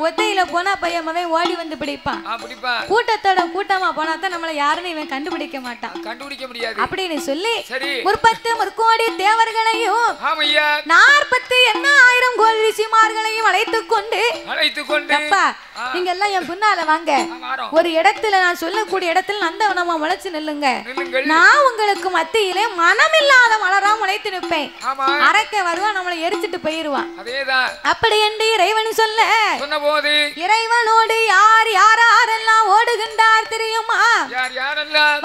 ஒத்தையில போனா பையன் அவன் ஓடி வந்து பிடிப்பான். கூட்டத்தோட கூட்டமா போனா தான் நம்மள யாருன்னு இவன் கண்டுபிடிக்க மாட்டான். கண்டுபிடிக்க முடியாது அப்படின்னு சொல்லி ஒரு 10 கோடி தேவர்களையும் 48,000 கோடி ரிஷிமார்களையும் அழைத்துக் கொண்டு அப்பா நீங்க எல்லாம் என் பின்னால வாங்க. ஒரு இடத்துல நான் சொல்லக்கூடிய இடத்துல நந்தவனமா முளைச்சு நில்லுங்க. நான் உங்களுக்கு மத்தியிலே மனமில்லாத மலரா முளைத்து நிற்பேன். அரக்க வருவா நம்மளை எரிச்சிட்டு போயிருவான். அப்படி என்று இறைவன் சொல்ல இறைவனோடு யார் யாரெல்லாம் ஓடுகின்றார் தெரியுமா?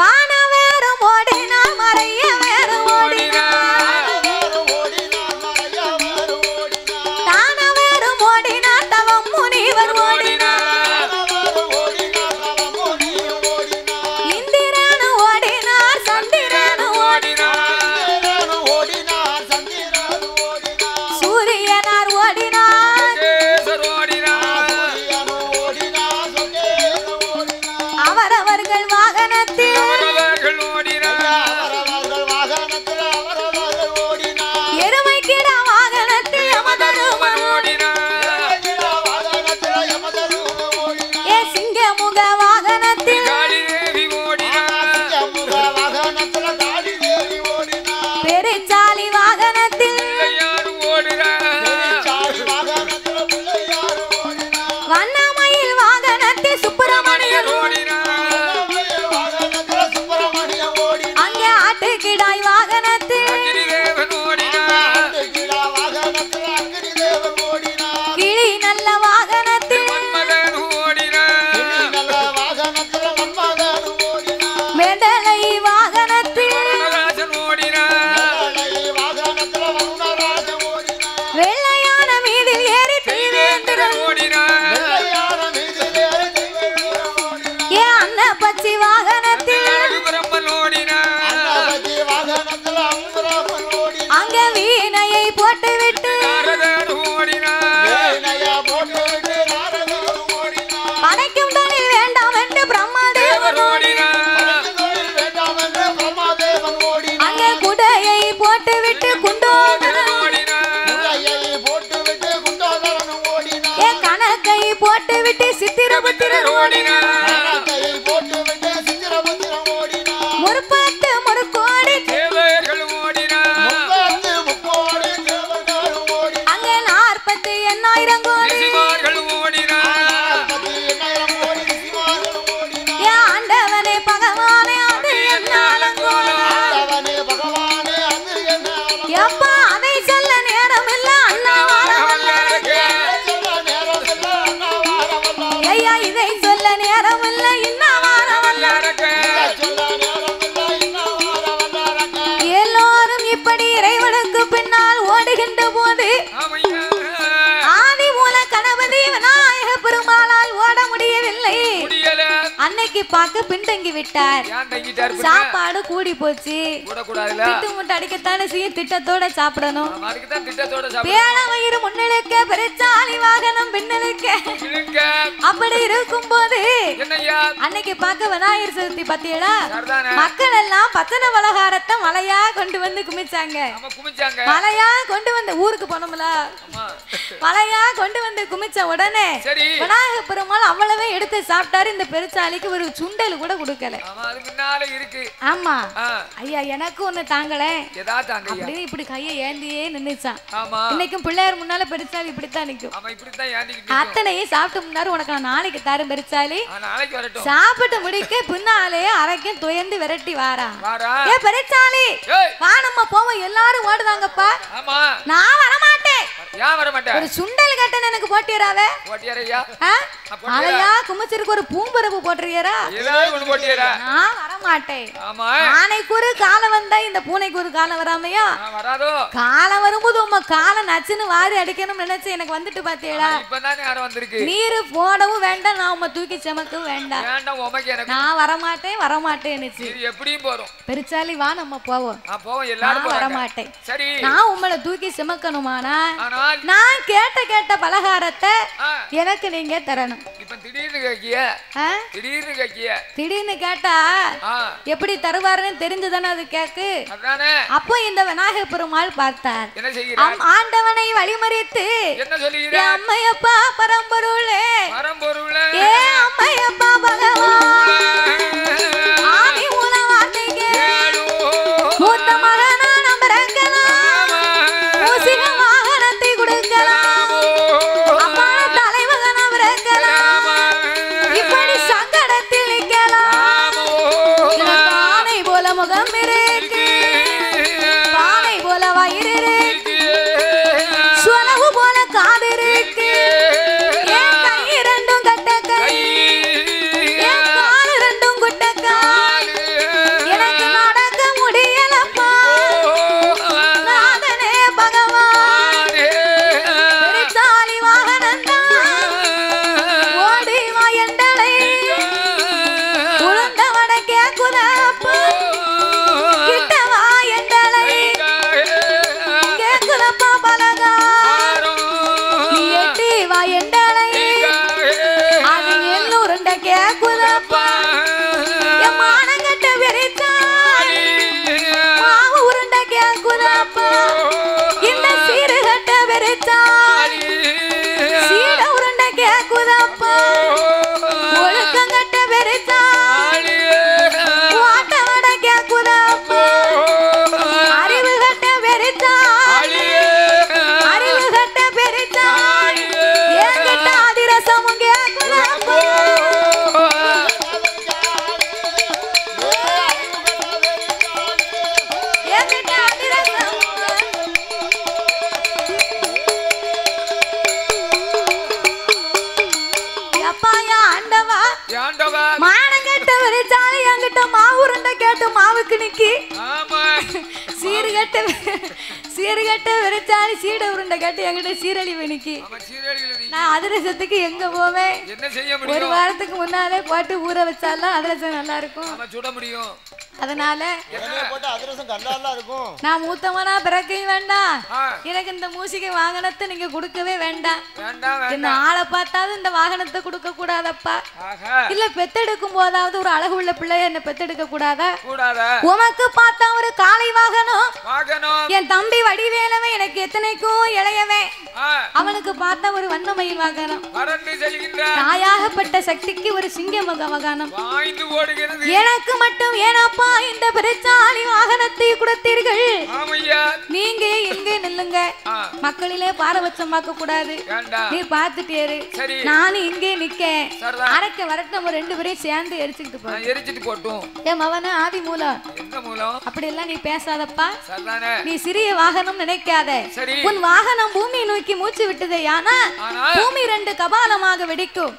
வான வேறும் ஓடினார் மறைய வேறும் ஓடினார் தான வேறும் ஓடினார் தவம் முனிவர் ஓடினார் இந்திரனு ஓடினார் சந்திரனு சூரியனார் ஓடினார் அவரவர்கள் வாகனத்தில் எருமை கிட வாகனத்தில் யமதருமன் ஏ சிங்கமுக வாகனத்தில் பெருச்சாலி வாகனத்தில் வண்ணமயில் வாகனத்தில் சுப்பிரமணியன் அங்கே ஆட்டுக்கிடாய் வாகனத்தில் கிளி நல்ல வாகனத்தில் மெடலை வாகனத்தில் வெள்ளையான மீதில் ஏறி தீவேந்திரன் ஏ அன்ன பச்சி வாகனத்தில் அங்க வீணையை போட்டுவிட்டு படைக்கும் தொழில் வேண்டாம் என்று பிரம்மதேவன் அங்க குடையை போட்டுவிட்டு குண்டோதரன் ஏ கணக்கை போட்டுவிட்டு சித்திரபுத்திரன் முற்பத்து முறுக்கோடி அங்க 48,000 கோடி ஏ ஆண்டவனே பகவானே அது எப்பா அதை சொல்ல நேரம் இல்ல அண்ணா ஐயா இதை சொல்ல நேரம் இல்ல இன்னும் எல்லோரும் இப்படி இறைவனுக்கு பின்னால் ஓடுகின்ற போது ஆதி மூல கணபதி விநாயக பெருமாளால் ஓட முடியவில்லை. அன்னைக்கு பார்க்க பின்தங்கி விட்டார். சாப்பாடு கூடி போச்சு. திட்டு முட்டை அடிக்கத்தானே செய்யும். திட்டத்தோட சாப்பிடணும். பேர வயிறு முன்னிழுக்க பெருச்சாலி வாகனம் பின்னிழுக்க அப்படி இருக்கும் போது அன்னைக்கு பார்க்க விநாயகர் சதுர்த்தி பத்தியடா மக்கள் எல்லாம் பத்தன பலகாரத்தை மலையா கொண்டு வந்து குமிச்சாங்க. மலையா கொண்டு வந்து ஊருக்கு போனோம்ல மலையா கொண்டு வந்து குமிச்ச உடனே விநாயகர் பெருமாள் அவ்வளவே எடுத்து சாப்பிட்டாரு. இந்த பெருச்சாலிக்கு ஒரு சுண்டல் கூட கொடுக்கல. ஆமா ஐயா எனக்கு ஒண்ணு தாங்கல அப்படின்னு இப்படி கையை ஏந்தியே நின்னுச்சான். இன்னைக்கும் பிள்ளையார் முன்னால பெருச்சாலி இப்படித்தான் நிக்கும். அத்தனையும் சாப்பிட்டு முன்னாரு உனக்கு நான் நாளைக்கு தரும் பெருச்சாலி சாப்பிட்டு முடிக்க பின்னாலே அரைக்கும் துயர்ந்து விரட்டி வாரா. ஏ பெருச்சாலி வா நம்ம போவோம். எல்லாரும் ஓடுதாங்கப்பா. நான் வரமாட்டேன். ஒரு சுண்டல் கட்டன் எனக்கு போட்டியராவே அலையா குமிச்சிருக்கு ஒரு பூம்பரப்பு போட்டுறியரா? நான் வரமாட்டேன். ஆனைக்கு ஒரு காலம் வந்தா இந்த பூனைக்கு ஒரு காலம் வராமையா? காலம் வரும்போது உங்க காலம் நச்சுன்னு வாரி அடிக்கணும்னு நினைச்சு எனக்கு வந்துட்டு பாத்தியடா. நீரு போடவும் வேண்டாம் நான் உங்க தூக்கி சமக்கவும் வேண்டாம். நான் வரமாட்டேன் பெருச்சாலி வா நம்ம போவோம். வரமாட்டேன். நான் உங்களை தூக்கி சுமக்கணுமானா நான் கேட்ட பலகாரத்தை எனக்கு நீங்க தரணும். இப்ப திடீர்னு கேட்டா எப்படி தருவாருன்னு தெரிஞ்சுதானே அது கேக்கு. அப்போ இந்த விநாயகர் பெருமாள் பார்த்தார். ஆண்டவனை வழிமறித்து அம்மையப்பா பரம்பொருளே ஏ அம்மையப்பா பகவான் ஆதி மூல வார்த்தைக்கு மூத்த மகனா நம்பரக்கலாம் மூசிக வாகனத்தை கொடுக்கலாம் அம்மான தலைமகன் அவரக்கலாம் இப்படி சங்கடத்தில் நிற்கலாம் பானை போல முகம் இருக்கு பானை போல வயிறு இருக்கு சுலவு போல காது இருக்கு என் கை ரெண்டும் கட்டக்கை என் கால் ரெண்டும் குட்டக்கால் எனக்கு நடக்க முடியலப்பா நாதனே பகவான் பெருச்சாலி வாகனந்தான் ஓடி வா எண்டலை உளுந்த வடக்கே குதப்பா கிட்ட வா எண்டலை கேக்குதப்பா பலகா நீ எட்டி வா எண்டலை அது எல்லூருண்ட கேக்குதப்பா என் மானங்கட்ட வெறிச்சாலி மாவு உருண்ட கேக்குதப்பா இந்த சீருகட்ட வெறிச்சாலி சீட உருண்ட கேக்குதப்பா ஒழுக்கங்கட்ட வெறிச்சாலி வாட்ட வட கேக்குதப்பா அறிவு கட்ட வெறிச்சாலி அறிவு கட்ட வெறிச்சாலி என்கிட்ட அதிரசமும் கேக்குதப்பா என்கிட்ட அதிரசமும் எப்பாயா ஆண்டவா மானங்கட்ட வெறிச்சாலி என்கிட்ட மாவு உருண்டை கேட்டு மாவுக்கு நிக்கி சீர்கட்ட வெறிச்சாலி சீட உருண்டை கேட்டு என்கிட்ட சீரழிவு நிக்கி நான் அதிரசத்துக்கு எங்க போவேன்? ஒரு வாரத்துக்கு முன்னாலே போட்டு ஊற வச்சாலும் அதிரசம் நல்லா இருக்கும். அதனால நான் மூத்தவனா பிறக்கையும் வேண்டாம் எனக்கு இந்த மூசிகை வாகனத்தை நீங்க கொடுக்கவே வேண்டாம். இந்த ஆளை பார்த்தாவது இந்த வாகனத்தை கொடுக்க கூடாதப்பா. இல்ல பெத்தெடுக்கும் போதாவது ஒரு அழகு உள்ள பிள்ளைய என்ன பெத்தெடுக்க கூடாதா? உமக்கு பார்த்தா ஒரு காளை வாகனம் என் தம்பி வடிவேலவன் எனக்கு எத்தனைக்கும் இளையவன் அவனுக்கு பார்த்தா ஒரு வண்ணமயில் வாகனம் தாயாகப்பட்ட சக்திக்கு ஒரு சிங்கமுக வாகனம் எனக்கு மட்டும் ஏனப்பா இந்த பெருச்சாலி வாகனத்தை கொடுத்தீர்கள்? நீங்க எங்க நில்லுங்க மக்களிலே பாரபட்சமாக்க கூடாது. நீ பாத்துட்டேரு நானும் இங்கே நிக்க அரைக்க வரட்டும் நம்ம ரெண்டு பேரையும் சேர்ந்து எரிச்சுக்கிட்டு போட்டோம். என் மவன ஆதி மூலம் அப்படி எல்லாம் நீ பேசாதப்பா. நீ சிறிய வாகனம் நினைக்காத. உன் வாகனம் பூமியை நோக்கி மூச்சு விட்டதே ஆனா பூமி ரெண்டு கபாலமாக வெடிக்கும்.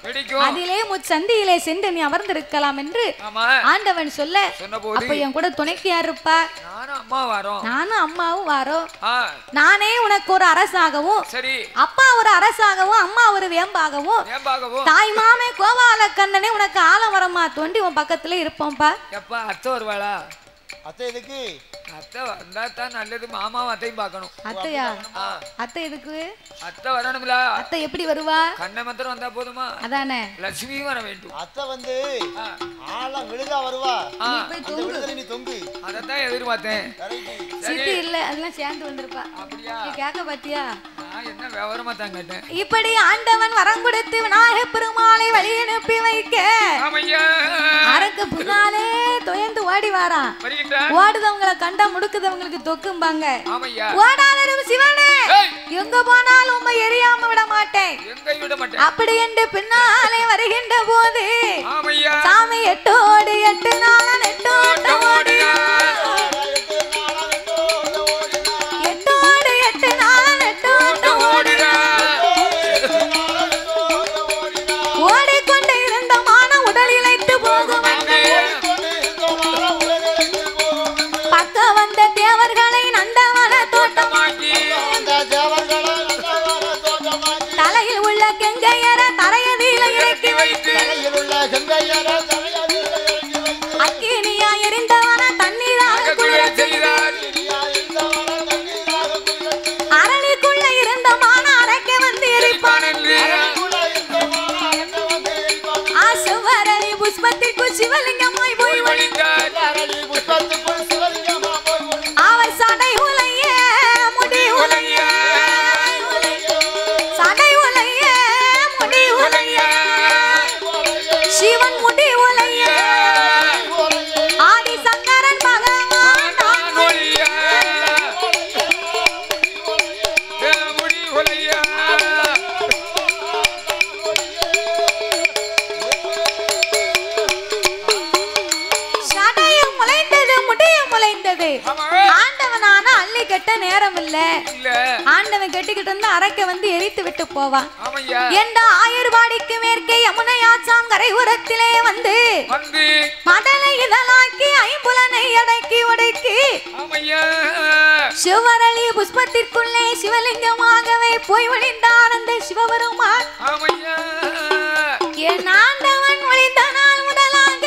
அதிலே முச்சந்தியிலே சென்று நீ அமர்ந்திருக்கலாம் என்று ஆண்டவன் சொல்ல அப்ப என் கூட துணைக்கு யாருப்பா? நானும் அம்மாவும் வாரோம். நானே உனக்கு ஒரு அரசாகவும் அப்பா ஒரு அரசாகவும் அம்மா ஒரு வேம்பாகவும் தாய் மாமே கோபால கண்ணனே உனக்கு ஆலமரமா தோண்டி உன் பக்கத்துல இருப்போம்ப்பா. அத்தை வருவாளா? அத்தை எதுக்கு? அத்தை வந்தா தான் நல்லது. மாமாவும் அத்தையும் பார்க்கணும். அத்தையா? அத்தை எதுக்கு? அத்தை வரணும்ல. அத்தை எப்படி வருவா? கண்ண மாத்திரம் வந்தா போதுமா? அதானே லட்சுமியும் வர வேண்டும். அத்தை வந்து ஆள விழுதா வருவா. நீ தொங்கு. அதத்தான் எதிர்பார்த்தேன். சித்தி இல்ல அதெல்லாம் சேர்ந்து வந்திருப்பா. அப்படியா? நீ கேட்க பாத்தியா? நான் என்ன விவரமா தான் கேட்டேன். இப்படி ஆண்டவன் வரம் கொடுத்து விநாயகப் பெருமாளை வழி அனுப்பி வைக்க அரக்கு பின்னாலே தொயந்து ஓடி வாரான். ஓடுதவங்களை கண்டா முடுக்குதவங்களுக்கு தொக்கும்பாங்க. ஓடாதரும் சிவனே எங்க போனாலும் உம்மை எரியாம விட மாட்டேன் அப்படி என்று பின்னாலே வருகின்ற போது சாமி எட்டோடு 8 நாள நெட்டோட்ட ஓடியா எட்டோடு 8 நாள நெட்டோட்ட ஓடியா ஓடிக்கொண்டு இருந்த மான உடல் இழைத்து போகும் பக்க வந்த தேவர்களை நந்தவன தோட்டமாக்கி தலையில் உள்ள கெங்கையர தரையதில இறக்கி வைத்து அக்கினியா எரிந்த ஆண்டவனான அள்ளி கட்ட நேரம் இல்ல ஆண்டவன் கெட்டிக்கிட்டு இருந்து அரக்க வந்து எரித்து விட்டு போவான் என்ற ஆயர்வாடிக்கு மேற்கே யமுனை ஆச்சாம் கரை உரத்திலே வந்து மதலை இதழாக்கி ஐம்புலனை அடக்கி உடைக்கி சிவரளி புஷ்பத்திற்குள்ளே சிவலிங்கமாகவே போய் ஒளிந்தார் அந்த சிவபெருமான் என் ஆண்டவன் ஒளிந்த நாள் முதலாக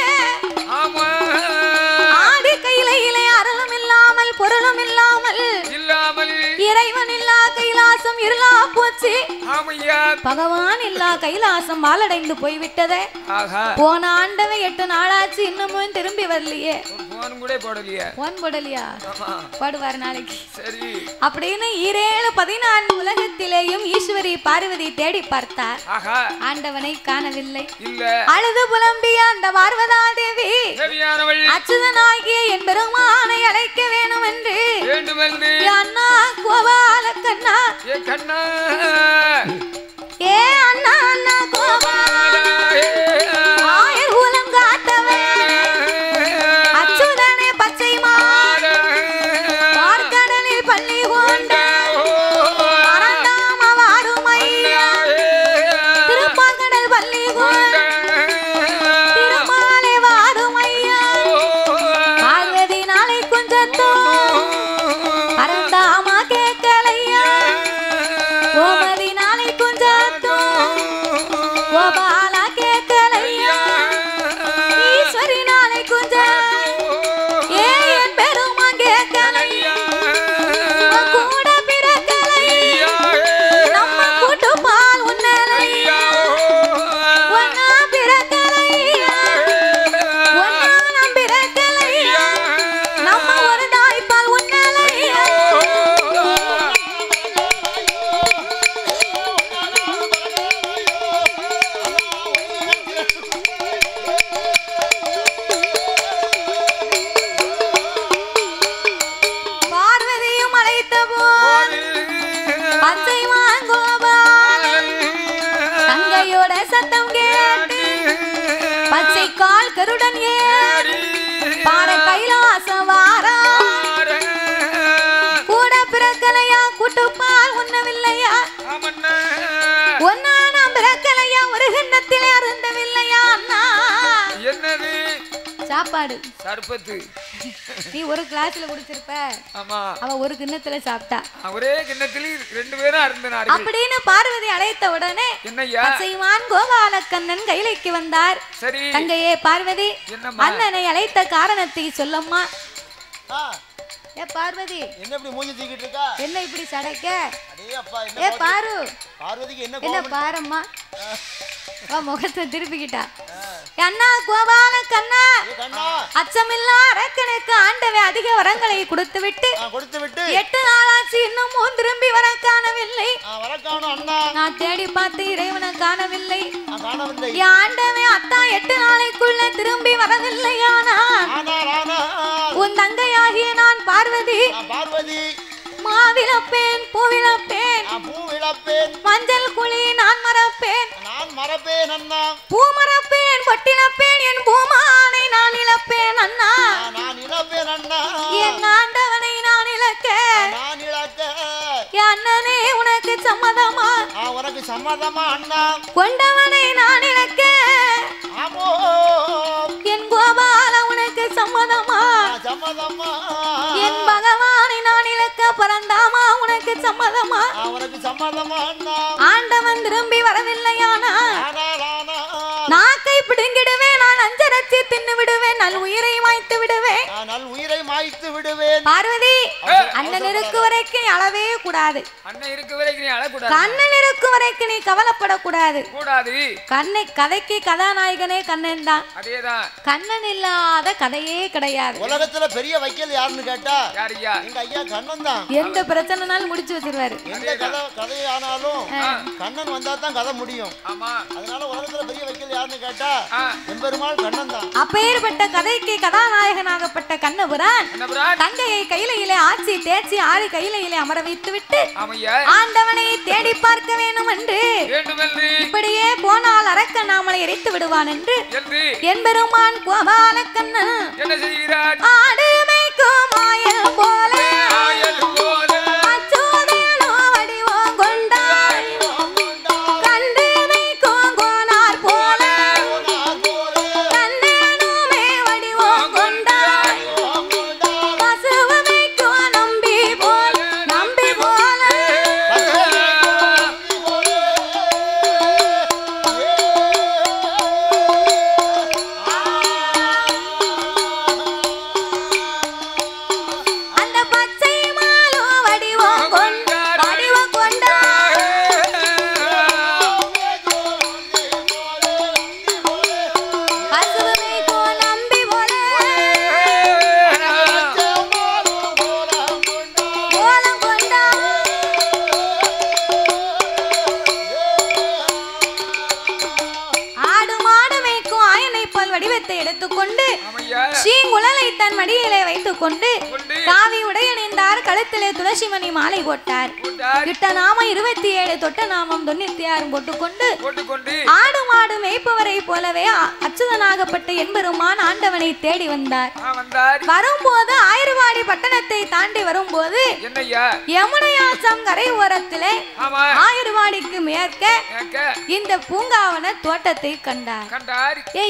ஆதி கையிலே அருளும் இல்லாமல் பொருளும் இல்லாமல் இறைவன் இல்லா கைலாசம் இருளா போச்சு பகவான் இல்லா கைலாசம் மாலடைந்து போய்விட்டதே போன ஆண்டவன் 8 நாளாச்சு இன்னமும் திரும்பி வரலையே போன் போடலையா போடுவார் நாளைக்கு அப்படின்னு 14 உலகத்திலேயும் ஈஸ்வரி பார்வதி தேடி பார்த்தார் ஆண்டவனை காணவில்லை அழுது புலம்பிய அந்த பார்வதா தேவி அச்சுதனாகிய என் பெருமானை அழைக்க வேணும் என்று அண்ணா கோபால கண்ணா ஏ அண்ணா அண்ணா கோபால ஆயர் குலம் காட்டவே அச்சுதனே பச்சை மாட பார்க்கடலில் பள்ளி கொண்ட பரந்தாம வாரும் ஐயா திருப்பார்கடல் பள்ளி கொண்ட திருமாலை வாரும் ஐயா பார்வதி நாளை குஞ்சத்தோ பரந்தாம கேட்கலையா கோமதி நாளை குஞ்சத்தோ கோபால கேட்கலையா ஈஸ்வரி நாளை குஞ்சத்தோ ஏன் பெருமா கேட்கலையா கூட பிறக்கலையா நம்ம கூட்டு பால் உன்னலையா ஒன்னா பிறக்கலையா ஒன்னா நம் பிறக்கலையா நம்ம ஒரு தாய்ப்பால் உன்னலையா பார்வதியும் அழைத்த போது பச்சை மாங்கோபால் தங்கையோட சத்தம் கேட்டு பச்சை கால் கருடன் ஏறி பார கைலாசம் வாரா கூட பிறக்கலையா கூட்டுப்பால் உண்ணவில்லையா ஒன்னா நாம் பிறக்கலையா ஒரு கிண்ணத்திலே அருந்தவில்லையா அண்ணா சாப்பாடு சர்பத்து நீ ஒரு கிளாஸ்ல குடிச்சிருப்ப அவ ஒரு கிண்ணத்துல சாப்பிட்டா ஒரே கிண்ணத்தில் 2 பேரும் அருந்தினார்கள் அப்படின்னு பார்வதி அழைத்த உடனே பச்சைமான் கோபால கண்ணன் கைலைக்கு வந்தார் தங்கையே பார்வதி அண்ணனை அழைத்த காரணத்தை சொல்லம்மா ஏ பார்வதி என்ன இப்படி மூஞ்சி தூக்கிட்டு இருக்கா என்ன இப்படி சடைக்க அடே அப்பா ஏ பாரு பார்வதிக்கு என்ன பாரம்மா வா முகத்தை திருப்பிக்கிட்டா அண்ணா கோபால கண்ணா அச்சமில்லா அரக்கனுக்கு ஆண்டவே அதிக வரங்களை கொடுத்து விட்டு 8 நாளாச்சு இன்னமும் திரும்பி வர காணவில்லை நான் தேடி பார்த்து இறைவனை காணவில்லை ஆண்டவே அத்தா 8 நாளைக்குள்ள திரும்பி வரவில்லையானா உன் தங்கையாகிய நான் பார்வதி மாவிளப்பேன் பூவிளப்பேன் மஞ்சள் குழி நான் மறப்பேன் பூ மறப்பேன் பட்டினப்பேன் என் பூமானை நான் இழப்பேன் அண்ணா என் ஆண்டவனை நான் இழக்க என் அண்ணனே உனக்கு சம்மதமா அண்ணா கொண்டவனை நான் இழக்க என் கோபால உனக்கு சம்மதமா என் பகவானை நான் இழக்க பரந்தாமா உனக்கு சம்மதமா ஆண்டவன் திரும்பி வரவில்லையானா நாக்கை பிடுங்கிடுவேன் நான் அஞ்சரச்சி தின்னு விடுவேன் நல் உயிரை மாய்த்து விடுவேன் பார்வதி அண்ணன் இருக்கு வரைக்கும் நீ அழவே கூடாது கண்ணன் இருக்கு வரைக்கும் நீ கவலைப்படக்கூடாது கதைக்கு கதாநாயகனே கண்ணன் தான் கண்ணன் இல்லாத கதையே கிடையாது உலகத்துல பெரிய வைக்கல் யாருன்னு கேட்டா எங்க ஐயா கண்ணன் தான் எந்த பிரச்சனைனாலும் முடிச்சு வச்சிருவாரு கதையானாலும் கண்ணன் வந்தா தான் கதை முடியும் அதனால உலகத்துல பெரிய வைக்கல் யாருன்னு கேட்டா எம்பெருமாள் கண்ணன் தான் அப்பேற்பட்ட கதைக்கு கதாநாயகனாகப்பட்ட கண்ணபுரான் தங்கையை கையிலே ஆட்சி தேய்ச்சி ஆறு கையிலே அமர வைத்து விட்டு ஆண்டவனை தேடி பார்க்க வேண்டும் என்று இப்படியே போனால் அரக்கன் நாமளை எரித்து விடுவான் என்று என் பெருமான் கோபால கண்ணன் ஆடு மேய்க்கும் மாய கொண்டு காவி உடை அணிந்தார், கழுத்திலே துளசி மணி மாலை போட்டார். இட்ட நாமம் 27, தொட்ட நாமம் 96 போட்டுக்கொண்டு ஆடு மாடு மேய்ப்பவரை போலவே அச்சுதனாகப்பட்ட என்பெருமான் ஆண்டவனை தேடி வந்தார். வரும்போது ஆயிரவாடி பட்டணத்தை தாண்டி வரும்போது யமுனையாசம் கரை ஓரத்திலே ஆயிரவாடிக்கு மேற்க இந்த பூங்காவன தோட்டத்தை கண்டார்.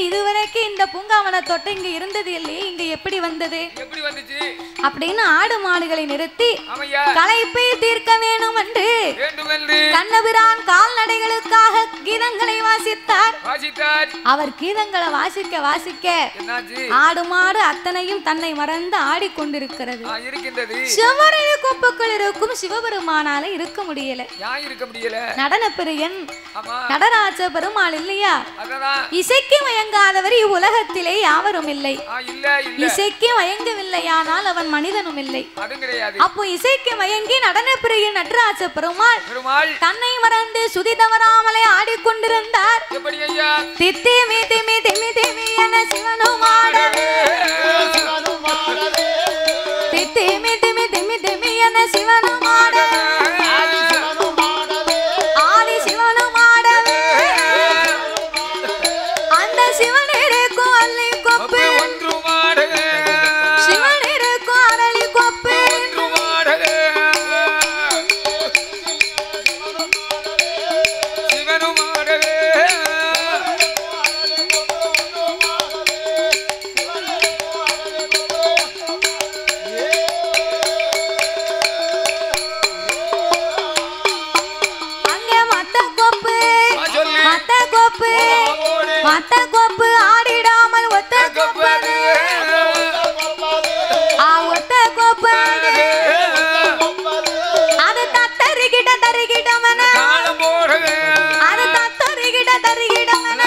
இதுவரைக்கும் இந்த பூங்காவன தோட்டம் இங்க இருந்தது இல்லையே, இங்க எப்படி வந்தது அப்படின்னு ஆடு மாடுகளை நிறுத்தி களைப்பை தீர்க்க வேணும் என்று கண்ணபிரான் கால்நடைகளுக்காக கீதங்களை வாசித்தார். அவர் கீதங்களை வாசிக்க வாசிக்க ஆடு மாடு அத்தனையும் தன்னை மறந்து ஆடிக்கொண்டிருக்கிறது. சிவரழி கொப்புக்குள் இருக்கும் சிவபெருமானால இருக்க முடியல. நடன பிரியன் நடராஜ பெருமாள் இல்லையா, இசைக்கு மயங்காதவர் இவ்வுலகத்திலே யாவரும் இல்லை. இசைக்கு மயங்கவில்லையானால் அவன் மனிதனும் இல்லை. அப்போ இசைக்கு மயங்கி நடன பிரியன் நடராஜ பெருமாள் தன்னை மறந்து சுதி தவறாமலே ஆடிக்கொண்டிருந்தார். தித்திமி திமி திமி திமி என சிவனும் ஆடவே, தித்திமி திமி திமி திமி என சிவனும் ஆடவே, ஆதி சிவனும் ஆடவே, அந்த சிவனிருக்கும் அல்லி கொப்பு, சிவனிருக்கும் அரளி கொப்பு, மத்த கொப்பு ஆடிடாமல் ஒத்த கொப்பு, ஒத்த கொப்பு அது தத்தரிகிட தருகிடமன, அது தத்தரிகிட தருகிடமன,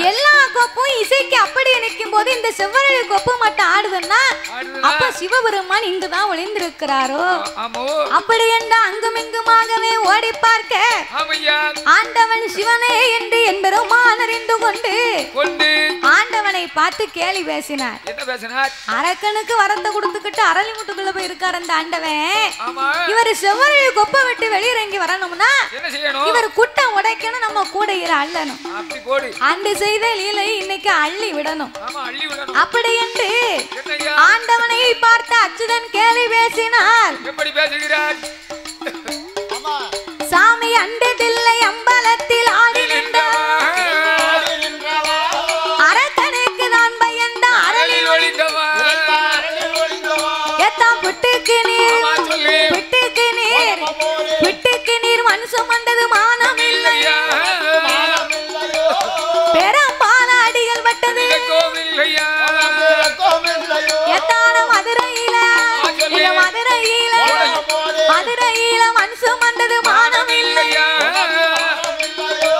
எல்லா கோப்பும் இசைக்கு அப்படி நிற்கும் போது இந்த செவ்வரளி கோப்பு மட்டும் ஆடுதுன்னா அப்ப சிவபெருமான் இங்குதான் ஒளிந்திருக்கிறாரோ. அப்படி என்றா அங்கும் இங்குமாகவே ஓடி பார்க்க ஆண்டவன் சிவனே என்று என் பெருமான் அறிந்து கொண்டு ஆண்டவனை பார்த்து கேலி பேசினார். அரக்கனுக்கு வரத்தை கொடுத்துக்கிட்டு அரளி முட்டுக்குள்ள போய் இருக்கார் அந்த ஆண்டவன். இவர் செவ்வரளி கொப்பை விட்டு வெளியிறங்கி வரணும்னா இவர் குட்டம் உடைக்கணும், நம்ம கூடையில அள்ளணும். அன்று செய்த லீலை இன்னைக்கு அள்ளி விடணும். அப்படி என்று ஆண்டவனை பார்த்து அச்சுதன் கேலி பேசினார். சாமி அன்று தில்லை அம்பலத்தில் ஆடி நின்றார், அரக்கனுக்கு தான் பயந்த அரளி எத்தாம் புட்டுக்கு நீர், புட்டுக்கு நீர், புட்டுக்கு நீர் மண் சுமந்தது மானம் இல்லையா, பெரும்பால அடிகள் பட்டது எத்தான மதுரையில, மதுரையில, மதுரையில மண் சுமந்தது மானம் இல்லையா,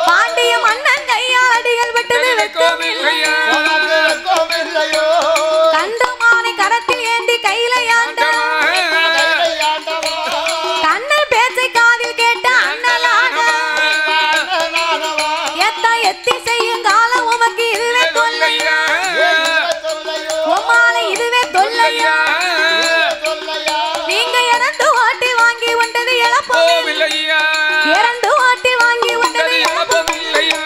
பாண்டிய மன்னன் கையால் அடிகள் பட்டது வெட்கம் இல்லையா, கண்டமானை கரத்தில் ஏந்தி கையில கண்ணன் பேச்சை காதில் கேட்ட அண்ணலான எத்தா எத்தி செய்யும் காலம் உமக்கு இதுவே தொல்லையா, உமாலை இதுவே தொல்லையா, நீங்க இறந்து ஓட்டி வாங்கி உண்டது இழப்போம் இல்லையா, இறந்து ஓட்டி வாங்கி உண்டது இழப்போம் இல்லையா,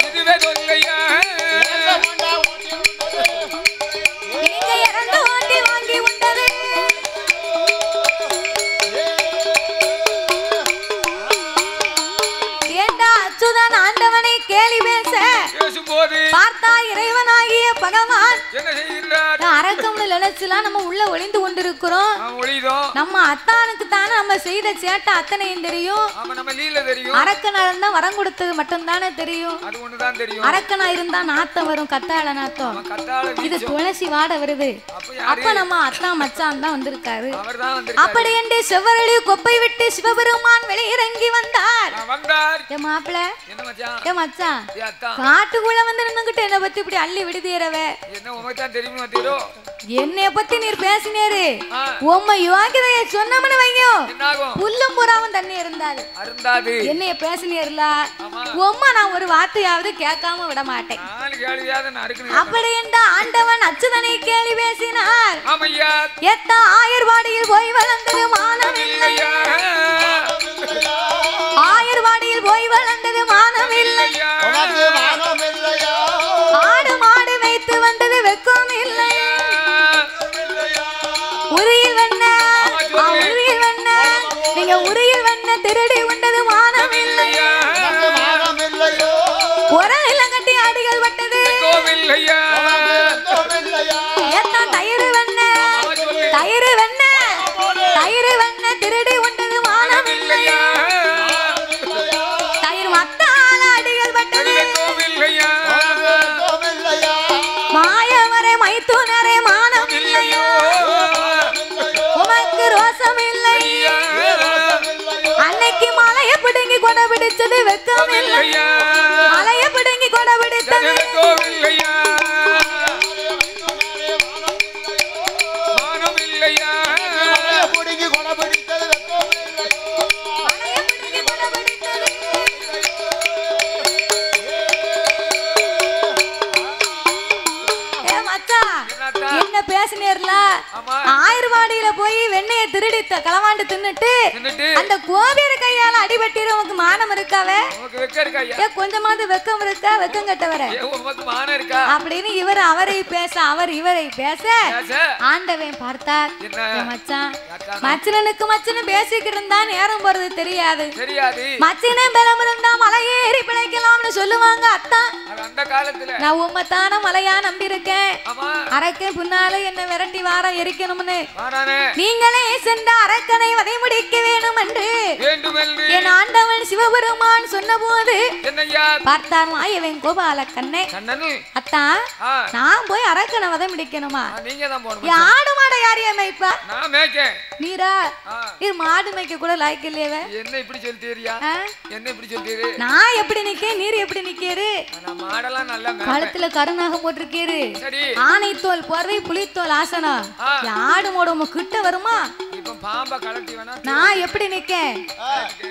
இதுவே தொல்லையா, நீங்க இறந்து ஓட்டி வாங்கி உண்டது. ஏண்டா அச்சுதன் ஆண்டவனை கேலி பேச பார்த்தா இறைவனாகிய நினைச்சுலாம் நம்ம உள்ள ஒளிந்து கொண்டிருக்கிறோம். நம்ம அத்தானுக்கு தானே நம்ம செய்த சேட்டை அத்தனையும் தெரியும். அரக்கனா இருந்தா வரம் கொடுத்தது மட்டும் தானே தெரியும். அரக்கனா இருந்தா நாத்தம் வரும், கத்தாழ நாத்தம். இது துளசி வாட வருது. அப்ப நம்ம அத்தா மச்சான் தான் வந்திருக்காரு. அப்படி என்று செவ்வரளி கொப்பை விட்டு சிவபெருமான் வெளியிறங்கி வந்தார். என் மாப்பிள்ள என் மச்சான் காட்டுக்குள்ள வந்து நின்னுகிட்டு என்ன பத்தி இப்படி அள்ளி விடுதீரவ என்னைய பத்தி நீர் பேசினேரு. உம்மை யோகிதைய சொன்னமனு வையோ புல்லும் புறாவும் தண்ணி இருந்தாது. என்னைய பேசினேர்ல உம்மா நான் ஒரு வார்த்தையாவது கேட்காம விட மாட்டேன். அப்படி என்ற ஆண்டவன் அச்சுதனை கேள்வி பேசினார். எத்த ஆயர்வாடியில் போய் வளர்ந்தது மானம் இல்லையா, ஆயர்வாடியில் போய் வளர்ந்தது மானம் இல்லையா, ஆடு மாடு வைத்து வந்தது வெக்கம் இல்லையா, உரியில் வண்ண உரியில் வண்ண நீங்க உரியில் வண்ண திருடி உண்டது மானம் இல்லையா, உரல் கட்டி அடிகள் பட்டது ஏத்தான் தயிர் வண்ண தயிர் வண்ண தயிர் வண்ண திருடி உண்டது மானம் இல்லையா, தயிர் மத்தால அடிகள் பட்டது மாயவரை மைத்துனரே மானம் இல்லையோ, உமக்கு ரோசம் இல்லையா, அன்னைக்கு மலைய பிடுங்கி கொடை பிடிச்சது வெக்கம் இல்லையா, மலைய பிடுங்கி கொடை பிடித்தது என்ன பேசினேர்ல ஆயர்வாடியில போய் வெண்ணைய திருடி களவாண்டு தின்னுட்டு அந்த கோபீர கையால அடிபட்டிரு உனக்கு மானம் இருக்காவே, கொஞ்சமாவது வெக்கம் இருக்கா, வெக்கம் கட்டவர அப்படின்னு இவர் அவரை பேச அவர் இவரை பேச ஆண்டவன் பார்த்தார். மச்சான் மச்சனனுக்கு மச்சனும் பேசிக்கிட்டு இருந்தா நேரம் போறது தெரியாது, மச்சனே பலம் இருந்தா மலையேறி பிழைக்கலாம்னு சொல்லுவாங்க அத்தா. நான் உம்மத்தான மலையா நம்பி இருக்கேன், அரக்கன் பின்னால என்ன விரட்டி வார எரிக்கணும்னு நீங்களே சென்ற அரக்கனை வதை முடிக்க வேணும் என்று என் ஆண்டவன் சிவபெருமான் சொன்ன போது பார்த்தார் மாயவன் கோபால கண்ணே. அத்தா நான் போய் அரக்கனை வதை முடிக்கணுமா, ஆடு மாடை யாரையா மேய்ப்பா, நீரா நீர் மாடு மேய்க்க கூட லாய்க்கு இல்லையவே, என்ன இப்படி சொல்லிட்டீரியா, என்ன இப்படி சொல்லிட்டீரு, நான் எப்படி நிக்கேன் நீர் எப்படி நிக்கேரு, கழுத்துல கருநாகம் போட்டிருக்கேரு, ஆனை தோல் போர்வை புலித்தோல் ஆசனம், ஆடு மாடு கிட்ட வருமா, நான் எப்படி நிக்கேன்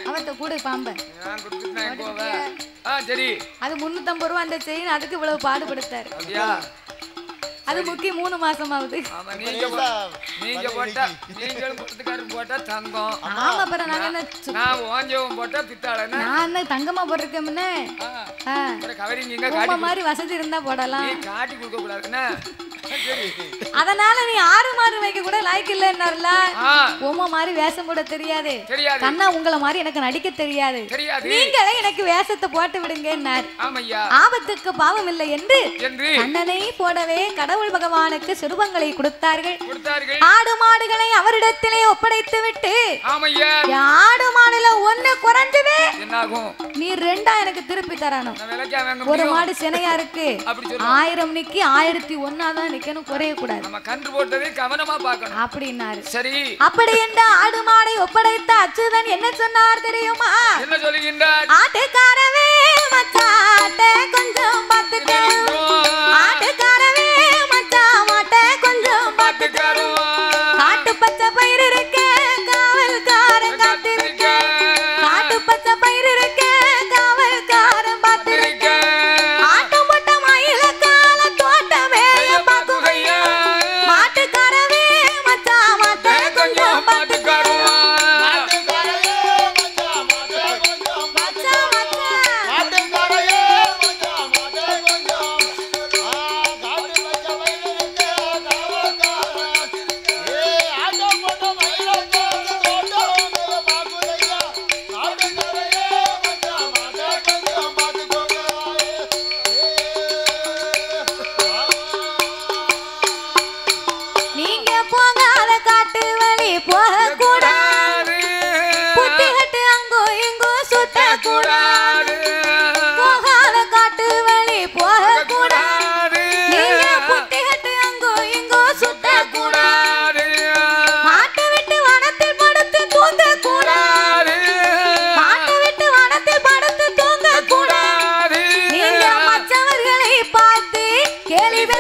அவர்கிட்ட கூட பாம்ப அது 350 ரூபா அந்த செயின், அதுக்கு இவ்வளவு பாடுபடுத்தாரு. அது முக்கிய 3 மாசம் ஆகுது. நீங்க போட்டா நீங்களும் கொடுத்துக்காரன் போட்டா தங்கம். ஆமா பர நான் என்ன நான் ஓஞ்சவும் போட்டா பித்தாளனா நான் தங்கமா போட்டுருக்கேன்னு. கவரிங் இங்க காட்டி மாதிரி வசதி இருந்தா போடலாம். நீ காட்டி கொடுக்க கூடாதுன்னா. அதனால நீ ஆறு மாறு வைக்க கூட லாய்க்கு இல்லன்னார்ல. உம்மா மாதிரி வேஷம் போட தெரியாது. கண்ணா உங்கள மாதிரி எனக்கு நடிக்க தெரியாது. நீங்களே எனக்கு வேஷத்தை போட்டு விடுங்கன்னார். ஆமையா. ஆபத்துக்கு பாவம் இல்லை என்று கண்ணனை போடவே கடவுள் பகவானுக்கு சிறுபங்களை கொடுத்தார்கள். ஆடு மாடுகளை அவரிடத்திலே ஒப்படைத்து விட்டு ஆடு மாடுல ஒண்ணு குறைஞ்சவே நீ 2 எனக்கு திருப்பி தரணும். ஒரு மாடு சினையா இருக்கு 1000 நிக்கி 1001 தான் நிக்கணும், குறைய கூடாது. நம்ம கன்று போட்டதை கவனமா பார்க்கணும் அப்படினாரு. சரி அப்படி என்ற ஆடு மாடை ஒப்படைத்த அச்சுதன் என்ன சொன்னார் தெரியுமா? என்ன சொல்லுகின்றார்? ஆட்டுக்காரவே மச்சாட்டே கொஞ்சம் பாத்துக்க, ஆட்டுக்காரவே மச்சாமாட்டே கொஞ்சம் பாத்துக்க, காட்டு பச்சை பயிர் இருக்க காவல்காரன் காத்திருக்க, காட்டு பச்சை பயிர் இருக்க காவல்காரன் பாத்திருக்க, ஆட்டம் போட்ட மயில கால தோட்டமே பாக்குகையா, மாட்டுக்காரவே மச்சாமாட்டே கொஞ்சம் பாத்துக்க,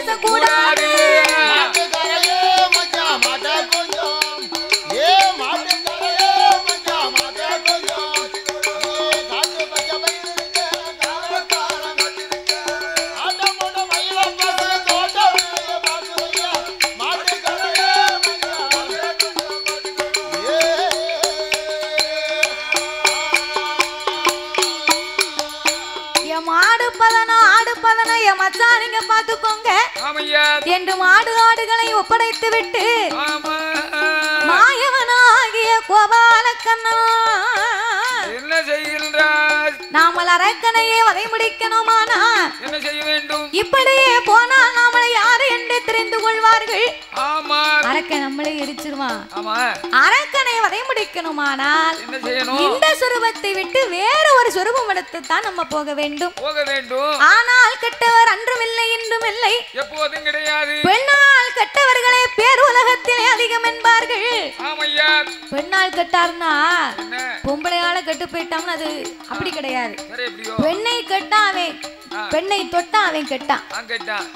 பேசக்கூடாது மாட்டுக்காரையே மச்சான் மாட்ட கொஞ்சம் ஏ மாட்டுக்காரையே மச்சான் மாட்ட கொஞ்சம் ஏ காட்டு பச்சை பயிர் இருக்க காவக்காரன் வச்சிருக்க ஆட்டம் போட மயில பாசு தோட்டம் பாசுவையா மாட்டுக்காரையே மச்சான் மாட்ட கொஞ்சம் ஏ என் மாடு பதனம் ஆடு பதனம் என் மச்சான் நீங்க பாத்துக்கோங்க என்று மாடு ஆடுகளை ஒப்படைத்து விட்டு மாயவனாகிய கோபாலக்கண்ணா என்ன செய்கின்றார்? நாமல் அரக்கனையே வதை முடிக்கணுமானா என்ன செய்ய வேண்டும்? இப்படியே போனால் நாமளை யாரு என்று தெரிந்து கொள்வார்கள். ஆமா அரக்கன் நம்மளே எரிச்சிருவான். ஆமா அரக்கனை வதை முடிக்கணுமானால் என்ன செய்யணும்? இந்த சுரூபத்தை விட்டு வேற ஒரு சுரூபம் எடுத்து தான் நம்ம போக வேண்டும். ஆனால் கெட்டவர் அன்றும் இல்லை இன்றும் இல்லை எப்போதும் கிடையாது. பெண்ணால் கெட்டவர்களே பேர் உலகத்திலே அதிகம் என்பார்கள். ஆமையா பெண்ணால் கெட்டார்னா பொம்பளையால கெட்டு போயிட்டான்னு அது அப்படி கிடையாது. பெண்ணை கெட்டாவே பெண்ணை தொட்டா அவன் கெட்டான்.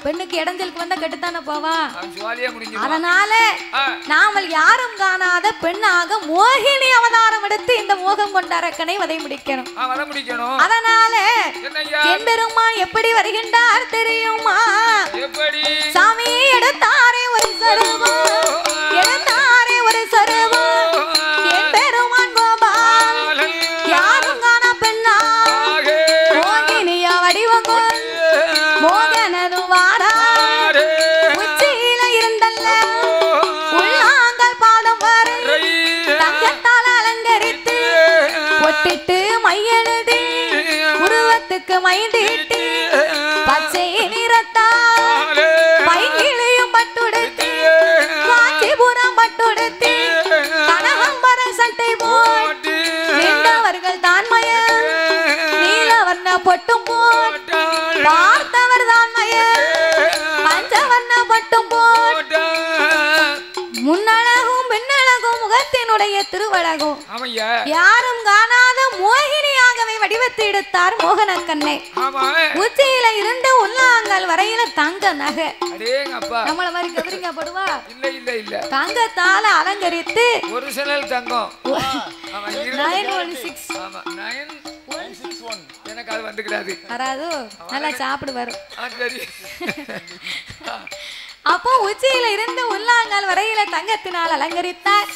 பெண்ணுக்கு இடைஞ்சலுக்கு வந்தா கெட்டுத்தானே போவா. அதனால நாமல் யாரும் காணாத பெண்ணாக மோகினி அவதாரம் எடுத்து இந்த மோகம் கொண்ட அரக்கனை வதை முடிக்கணும். அதனால என் பெருமான் எப்படி வருகின்றார் தெரியுமா? சாமி எடுத்தாரே ஒரு சருவம் எடுத்தாரே ஒரு சருவம் என் பெருமான் கோபால் யாரும் காண பெண்ணா மோகினியா வடிவம் மோகனது வாரா உச்சியில இருந்தல்ல உள்ளாங்கள் பாதம் வரை தங்கத்தால் அலங்கரித்து ஒட்டிட்டு மையெழுதி உருவத்துக்கு மைதீட்டி பச்சை நிறத்தால் பைங்கிளியும் பட்டுடுத்தி காஞ்சிபுரம் பட்டுடுத்தி கனகம்பர சட்டை போட்டு நின்றவர்கள் தான்மய நீலவர்ண பொட்டும் போட்டு பார்த்தவர் தான்மய பஞ்சவர்ண பட்டும் போட்டு முன்னழகும் பின்னழகும் முகத்தினுடைய திருவழகும் யாரும் காணாத மோகினியாகவே வடிவத்தை எடுத்தார் மோகனக்கண்ணை. உச்சியில இருந்து உள்ளாங்கல் வரையில தங்க நகை நம்மள மாதிரி கவரிங்க படுவா தங்கத்தால அலங்கரித்து ஒரிஜினல் தங்கம் 916 எனக்கு அது வந்துக்கிறாது. நல்லா சாப்பிடு வரும். அப்போ உச்சியில இருந்து உள்ளாங்கால் வரையில தங்கத்தினால் அலங்கரித்தார்.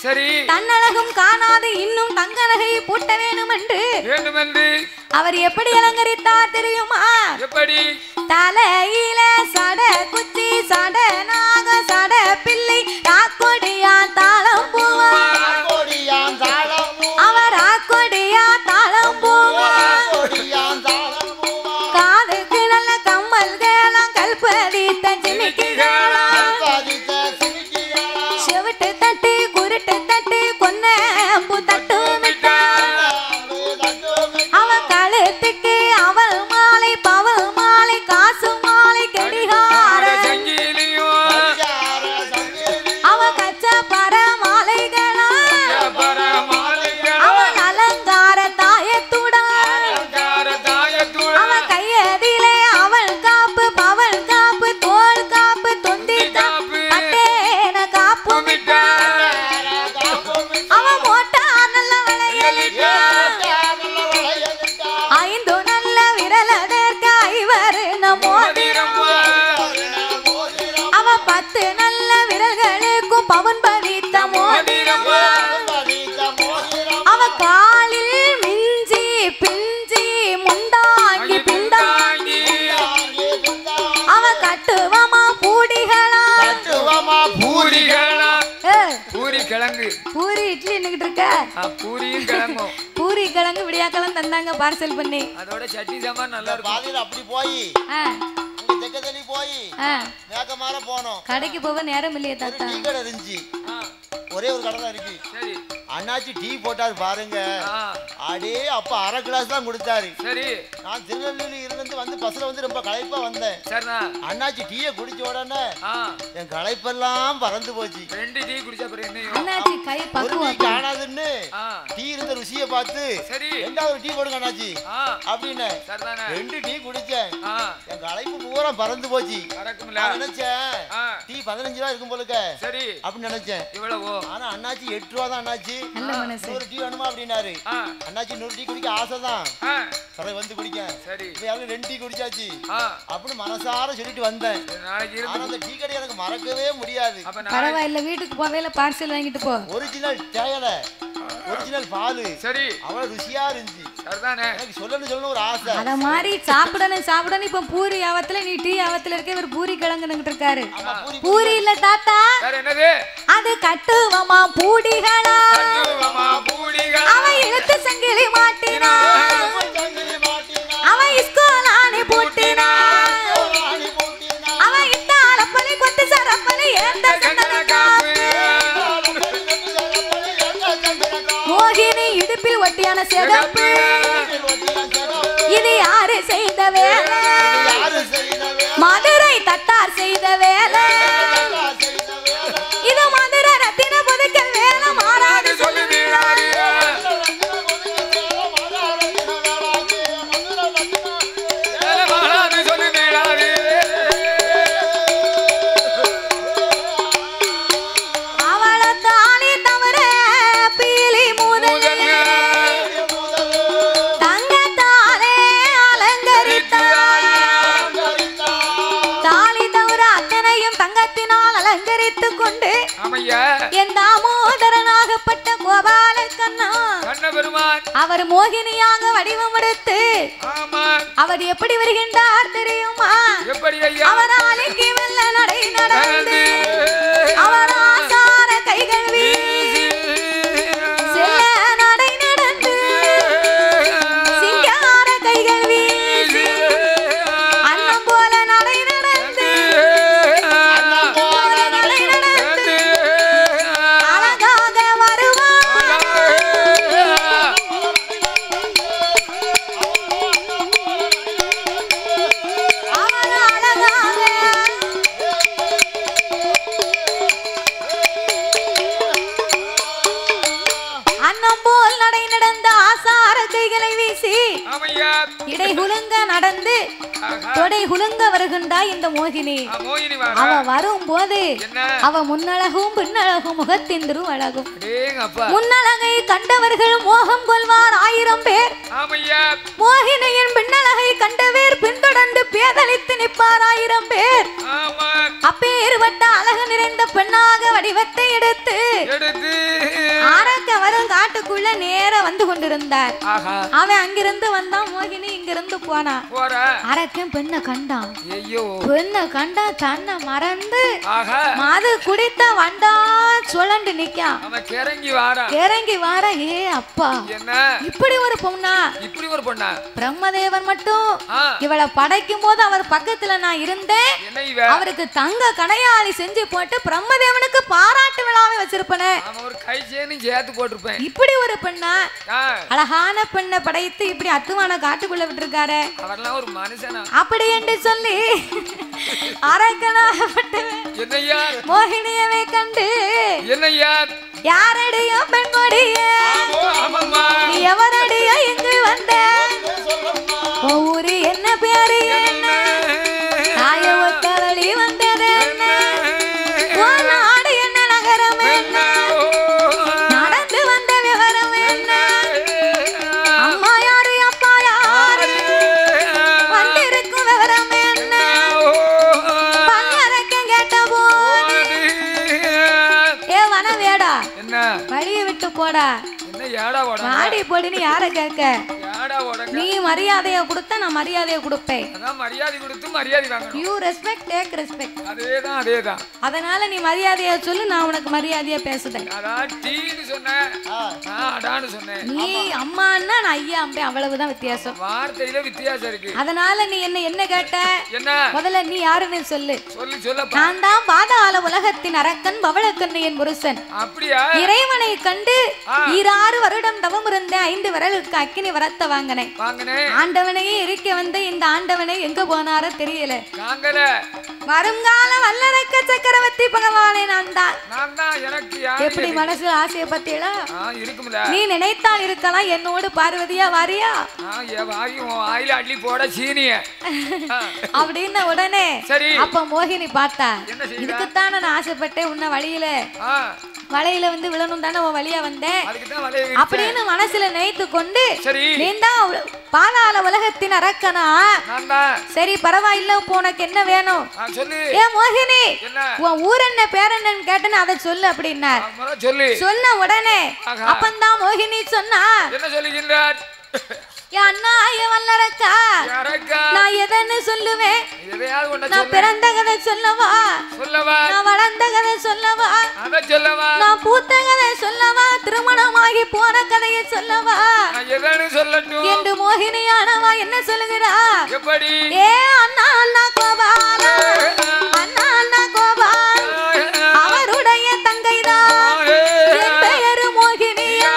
தன்னழகும் காணாது இன்னும் தங்க நகையை பூட்ட வேண்டும் என்று அவர் எப்படி அலங்கரித்தார் தெரியுமா? தலையில சட குச்சி சட நாக சட பிள்ளை ராக்கொடியா தாளம் பூவா அவர் ராக்கொடியா தாளம் பூவா காதுக்கு நல்ல கம்மல்களாம் கல்பதித்த ஜிமிக்கிகளாம் செவிட்டு தட்டி குருட்டு தட்டி கொன்னம்பு தட்டு விட்டா அவ கழுத்துக்கு அவள் மாலை பவள் மாலை காசு மாலை கடிகார அவ கச்ச பர மாலைகளா அவள் அலங்கார தாயத்துடன் அவ கையதிலே அவள் காப்பு பவள் காப்பு தோல் காப்பு தொந்தி காப்பு அட்டேன காப்பு அவ மோட்டா நல்ல வளையலிட்டா ஐந்து நல்ல விரலதற்கு ஐவரு மோதிரம் அவ 10 நல்ல விரல்களுக்கும் பவன் பதித்த மோதிரம் அவ காலில் மிஞ்சி பிஞ்சி முண்டாங்கி பிண்டாங்கி அவ கட்டுவமா பூடிகளா பூரி கிழங்கு பூரி இட்லி நின்னுகிட்டு இருக்க பூரியும் கிழங்கும் பூரி கிழங்கு விடியாக்கெல்லாம் தந்தாங்க பார்சல் பண்ணி அதோட சட்னி சாம்பார் நல்லா இருக்கும். பாதியில அப்படி போய் தெக்கதலி போய் மேகமார போனோம். கடைக்கு போக நேரம் இல்லையே தாத்தா. டீ கடை இருந்துச்சு. ஒரே ஒரு கடை தான் இருக்கு. அண்ணாச்சி டீ போட்டாரு பாருங்க. அடே அப்ப 1/2 கிளாஸ் தான் கொடுத்தாரு. நான் திருநெல்வேலி இருந்து இருந்து வந்து பஸ்ல வந்து ரொம்ப களைப்பா வந்தேன். சரிண்ணா. அண்ணாச்சி டீயை குடிச்ச உடனே என் களைப்பெல்லாம் பறந்து போச்சு. 2 டீ குடிச்ச அப்புறம் என்ன அண்ணாச்சி கை பக்குவம் காணாதுன்னு டீ இருந்த ருசியை பார்த்து சரி ரெண்டாவது டீ போடுங்க அண்ணாச்சி அப்படின்னு 2 டீ குடிச்சேன். என் களைப்பு பூரா பறந்து போச்சு. நினைச்சேன் டீ 15 ரூபா இருக்கும் போலுக்க சரி அப்படின்னு நினைச்சேன். இவ்வளவு ஆனா அண்ணாச்சி 8 ரூபா தான். அண்ணாச்சி 100 டீ வேணுமா அப்படின்னாரு. அண்ணாச்சி 100 டீ குடிக்க ஆசைதான், பிறகு வந்து குடிக்க சரி 2 டீ குடிச்சாச்சு அப்படின்னு மனசார சொல்லிட்டு வந்தேன். ஆனா அந்த டீ கடை எனக்கு மறக்கவே முடியாது. பரவாயில்ல, வீட்டுக்கு போவேல பார்சல் வாங்கிட்டு போ. ஒரிஜினல் தேயிலை, ஒரிஜினல் பால் சரி அவ்வளவு ருசியா இருந்துச்சு. சரிதானே, எனக்கு சொல்லணும் ஒரு ஆசை. அத மாதிரி சாப்பிடணும் இப்ப பூரி ஆவத்துல நீ டீ ஆவத்துல இருக்க இவர் பூரி கிழங்குன்னு இருக்காரு. பூரி இல்ல தாத்தா, என்னது அது கட்டுவமா பூடிகளா, அவன் இழுத்து சங்கிலி மாட்டினா, அவன் இஸ்கோலானி போட்டினா, அவன் இத்தாலப்பலி கொத்து சரப்பலி ஏந்த மோகினி இடுப்பில் ஒட்டியான சிகப்பு, இது யாரு செய்த வேலை? மதுரை தட்டார் செய்த வேலை. இது மதுரை ரத்தின புதுக்க வேலை மாறாது சொல்லுவீராரு. அவளை தாலி தவிர பீலி முதல் தங்கத்தாலே அலங்கரித்தாள். தாலி தவிர அத்தனையும் தங்கத்தினால் அலங்கரித்துக் கொண்டு என் தாமோதரனாகப்பட்ட கோபால கண்ணா அவர் மோகினியாக வடிவம் எடுத்து அவர் எப்படி வருகின்றார் தெரியுமா? அவர் ஆலைக்கு வெள்ள நடை நடந்து, அவர் ஆசார கைகள் வீசி செல்ல நடை நடந்து, சிங்கார கைகள் வீசி அன்னம் போல நடை நடந்து, நடை நடந்து அழகாக வருவார். அவர் அழகாக அன்னம் போல் நடை நடந்த ஆசார கைகளை வீசி இடை குலுங்க நடந்து தொடை குலுங்க வருகின்றா இந்த மோகினி. அவ வரும் போது அவ முன்னழகும் பின்னழகும் முகத்தின் திருவழகும். முன்னழகை கண்டவர்கள் மோகம் கொள்வார் 1000 பேர். மோகினியின் பின்னழகை கண்டவர் பின்தொடர்ந்து பேதலித்து நிற்பார் 1000 பேர். அப்பேறுபட்ட அழகு நிறைந்த பெண்ணாக வடிவத்தை எடுத்து ஆரக்க வரும் காட்டுக்குள்ள நேர வந்து கொண்டிருந்தார். அவன் அங்கிருந்து வந்தான், மோகினி இங்கிருந்து போனா. அரக்கன் பெண்ணை கண்டான். பெண்ணை கண்டா தன்னை மறந்து மது குடித்த வண்டா சுழண்டு நிக்கான். கிறங்கி வார. ஏ அப்பா, இப்படி ஒரு பொண்ணா? பிரம்மதேவன் மட்டும் இவளை படைக்கும் போது அவர் பக்கத்துல நான் இருந்தேன். அவருக்கு தங்க கடையாளி செஞ்சு போட்டு பிரம்மதேவனுக்கு பாராட்டு விழாவை வச்சிருப்பேன். இப்படி ஒரு பெண்ணா? அழகான பெண்ணை படைத்து இப்படி அத்துவான காட்டுக்குள்ள விட்டுருக்காரு. அப்படி என்று சொல்லி அரக்கனாகப்பட்டவன் மோகினியவை கண்டு யாரடியோ பெண்கொடியே, நீ எவரடியோ இங்கு வந்த? ஊரு என்ன பேரு என்ன? தாய ஒத்தரளி வந்தது என்ன? நாடு என்ன நகரம் என்ன? நடந்து வந்த விவரம் என்ன? அம்மா யாரு அப்பா யாரு? வந்திருக்கும் விவரம் என்ன? பங்கரக்கம் கேட்ட போது ஏ வனவேடா வழிய விட்டு போடா, மாடி போடின்னு யார கேட்க? நீ மரியாதையை கொடுத்தா நான் மரியாதையை கொடுப்பேன். You respect take respect. அதனால நீ மரியாதையை சொல்லு, நான் உனக்கு மரியாதையா பேசுறேன். நீ அம்மான்னா நான் ஐயா அம்பேன், அவ்வளவுதான் வித்தியாசம். வார்த்தையில வித்தியாசம் இருக்கு. அதனால நீ என்ன கேட்ட? முதல்ல நீ யாருன்னு சொல்லு. நான் தான் பாதாள உலகத்தின் அரக்கன் பவளக்கண்ணியின் புருஷன். இறைவனை கண்டு 6 வருடம் தவம் இருந்தேன். 5 விரலுக்கு அக்கினி வரத்த வாங்கினேன். வாங்கினேன். ஆண்டவனையே இருக்க வந்து இந்த ஆண்டவனை எங்க போனாரோ தெரியல. வருங்கால வல்லரக்க சக்கரவர்த்தி பகவானே நான் தான். எப்படி மனசு ஆசைய பத்தியல நீ நினைத்தால் இருக்கலாம். என்னோடு பார்வதியா வாரியா அப்படின்னு உடனே அப்ப மோகினி பார்த்தா, இதுக்குத்தான் நான் ஆசைப்பட்டேன். உன்ன வலையில வந்து விழணும் தானே வழியா வந்தேன் அப்படின்னு மனசுல நினைத்து கொண்டு, நீ தான் பாதாள உலகத்தின் அரக்கனா, சரி பரவாயில்ல, உனக்கு என்ன வேணும்? ஏ மோகினி, உன் ஊர் என்ன பேர் என்னன்னு கேட்டேன்னு அதை சொல்லு அப்படின்னா சொன்ன உடனே அப்பந்தான் மோகினி சொன்னா, அண்ணா வல்லரக்கா, நான் எதன்னு சொல்லுவேன்? நான் பிறந்த கதை சொல்லவா? நான் வளர்ந்த கதை சொல்லவா? நான் பூத்த கதை சொல்லவா? திருமணமாகி போன கதையை சொல்லவா என்று மோகினியானவா என்ன சொல்லுகிறா? ஏ அண்ணா அண்ணா கோபால, அண்ணா அண்ணா கோபால் அவருடைய தங்கைதான் என் பெயரு மோகினியா.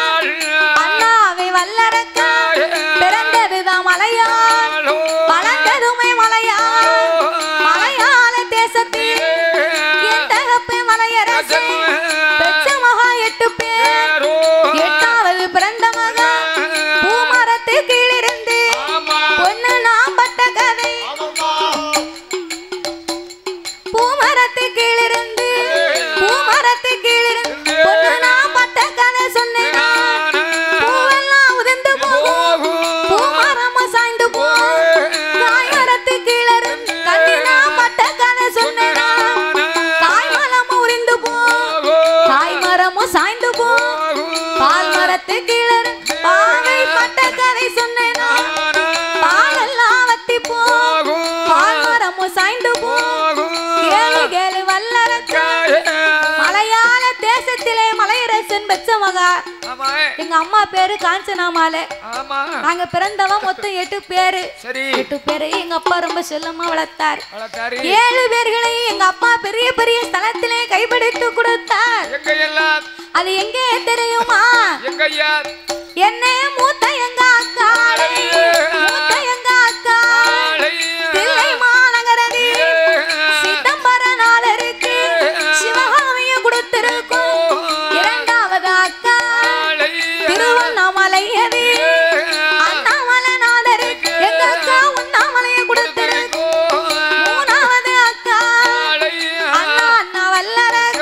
அண்ணாவை வல்லரக்கா, பிறந்ததுதான் மலையாள், வளர்ந்ததுமே மலையாள். மலையாள தேசத்தில் என் தகப்பே மலையரசே பெற்ற மகா 8 பேர். 8வது பிறந்த மகா பூமரத்து கீழிருந்து பொண்ணு நாம் பட்ட கதை. பூமரத்து கீழிருந்து பொண்ணு நாம் பட்ட கதை சொன்னேன். பூவெல்லாம் உதிர்ந்து போகும், பூமரமும் சாய்ந்து போகும். தாய்மரத்து கீழிருந்து கண்ணினா பட்ட கதை சொன்னேன். தாய்மரமும் உரிந்து போகும், தாய்மரமும் சாய்ந்து போகும். பால் மரத்து கீழிருந்து பாவை பட்ட கதை சொன்னேன். பாலெல்லாம் வத்தி போகும், பால் மரமும் சாய்ந்து போகும். கேளு கேளு வல்லரக்கா, மலையாள தேசத்திலே மலையரசன் பெற்ற மகா. எங்க அம்மா பேரு காஞ்சனாமாலே. நாங்க பிறந்தவன் மொத்தம் 8 பேரு. 8 பேரை எங்க அப்பா ரொம்ப செல்லமா வளர்த்தார். 7 பேர்களையும் எங்க அப்பா பெரிய பெரிய ஸ்தலத்திலே கைப்பிடித்து கொடுத்தார். அது எங்கே தெரியுமா? என்ன மூத்த எங்க அக்கா, மூத்த எங்க அக்கா தில்லை மாநகரதி சிதம்பர நாளருக்கு சிவகாமிய கொடுத்திருக்கும். 2வது அக்கா திருவண்ணாமலையதி அண்ணாமலை நாளருக்கு எங்க அக்கா உண்ணாமலைய கொடுத்திருக்கும். 3வது அக்கா அண்ணா அண்ணா வல்லரக்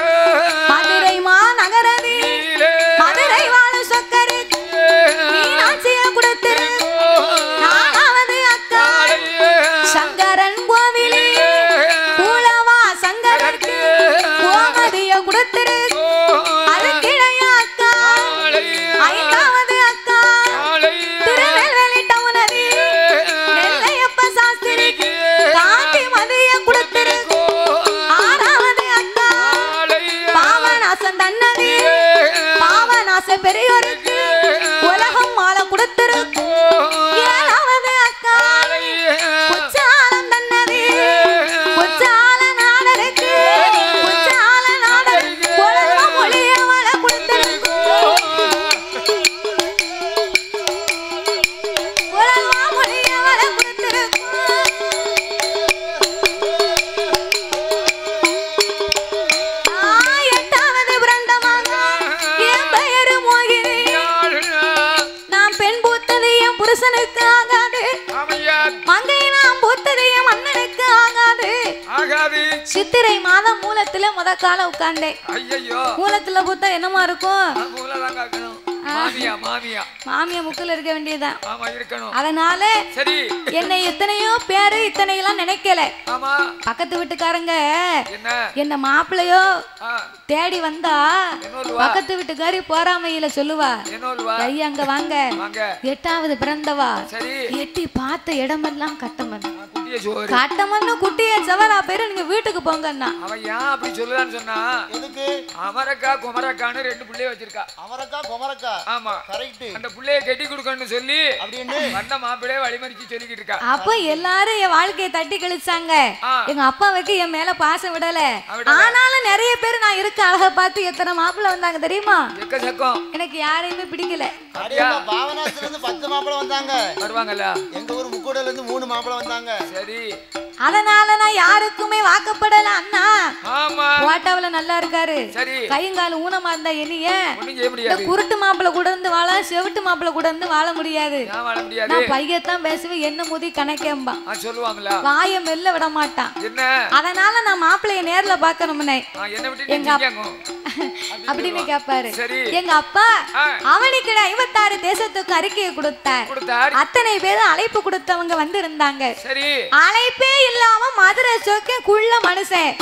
மதுரை மாநகரதி மதுரை வாழு சொக்கருக்கு மீனாட்சிய கொடுத்திருக்கும். 4வது அக்கா சங்கரன் கோவிலே கூலவா சங்கரருக்கு கோமதிய கொடுத்திருக்கும். அதுக்கிளைய அக்கா 5வது அக்கா திருநெல்வேலி டவுனதி நெல்லையப்ப சாஸ்திரிக்கு காந்தி மதிய கொடுத்திருக்கும். 6வது அக்கா பாவநாசம் தன்னதி பாவநாச பெரியோருக்கு உலகம் மாலை கொடுத்திருக்கும். 7வது அக்கா குச்சாலம் தன்னதி குச்சால நாடருக்கு குச்சால நாடருக்கு உலகம் மொழிய வள கொடுத்திருக்கும். உலகம் மொழிய வள கொடுத்திருக்கும். 8வது பிறந்த மகா என் பெயரு மோகினி. நான் பெண் பூத்தது என் புருஷனுக்கு ஆகாது, மங்கை நான் பூத்தது என் மன்னனுக்கு ஆகாது. சித்திரை மாதம் மூலத்துல முத கால உட்கார்ந்தேன். மூலத்துல பூத்தா என்னமா இருக்கும்? மாமியா முக்குல இருக்க வேண்டியதுதான். அதனால என்னை எத்தனையோ பேரு இத்தனையெல்லாம் நினைக்கல. பக்கத்து வீட்டுக்காரங்க என்ன மாப்பிள்ளையோ தேடி வந்தா பக்கத்து வீட்டுக்காரி போறாமையில சொல்லுவா, ஐயா அங்க வாங்க, 8வது பிறந்தவா எட்டி பார்த்த இடமெல்லாம் கட்டமன். கட்டமன்னு குட்டிய செவரா பேரு நீங்க வீட்டுக்கு போங்கண்ணா. அவன் ஏன் அப்படி சொல்லுதான்னு சொன்னா எதுக்கு அமரக்கா குமரக்கான்னு 2 பிள்ளைய வச்சிருக்கா. அமரக்கா குமரக்கா ஆமா கரெக்ட். அந்த பிள்ளைய கட்டி கொடுக்கணும்னு சொல்லி அப்படின்னு வந்த மாப்பிள்ளைய வழிமறிச்சு சொல்லிக்கிட்டு இருக்கா. அப்ப எல்லாரும் என் வாழ்க்கையை தட்டி கழிச்சாங்க. எங்க அப்பாவுக்கு என் மேல பாசம் விடல. ஆனாலும் நிறைய பேர் நான் இருக்க அழக பார்த்து எத்தனை மாப்பிள்ளை வந்தாங்க தெரியுமா? எக்கச்சக்கம். எனக்கு யாரையுமே பிடிக்கல. பாவனாசுல இருந்து 10 மாப்பிள்ளை வந்தாங்க. வருவாங்கல்ல. எங்க ஊர் முக்கோடல இருந்து 3 மாப்பிள்ளை வந்தாங்க. சரி. அதனால நான் யாருக்குமே வாக்கப்படல அண்ணா. ஆமா. போட்டாவுல நல்லா இருக்காரு. சரி. கையங்கால ஊனமா இருந்தா என்னைய ஒண்ணும் செய்ய முடியாது. இந்த குருட்டு மாப்பிள்ளை கூட இருந்து வாழ செவிட்டு மாப்பிள்ளை கூட இருந்து வாழ முடியாது. ஏன் வாழ முடியாது? நான் பையத்தான் பேசுவேன் என்ன முதி கணக்கேம்பா. சொல்லுவாங்களா? வாயை மெல்ல விட மாட்டான். என்ன? அதனால நான் மாப்பிள்ளைய நேர்ல பார்க்கணும்னே. என்ன விட்டு நீங்க அப்படின்னு கேட்பாரு. சரி. எங்க அப்பா அவனுக்கு 56 தேசத்துக்கு அறிக்கையை கொடுத்தார். அத்தனை பேரும் அழைப்பு கொடுத்தவங்க வந்து இருந்தாங்க. சரி. அழைப்பே இல்லாம மதுரை சொக்க குள்ள மனுஷன்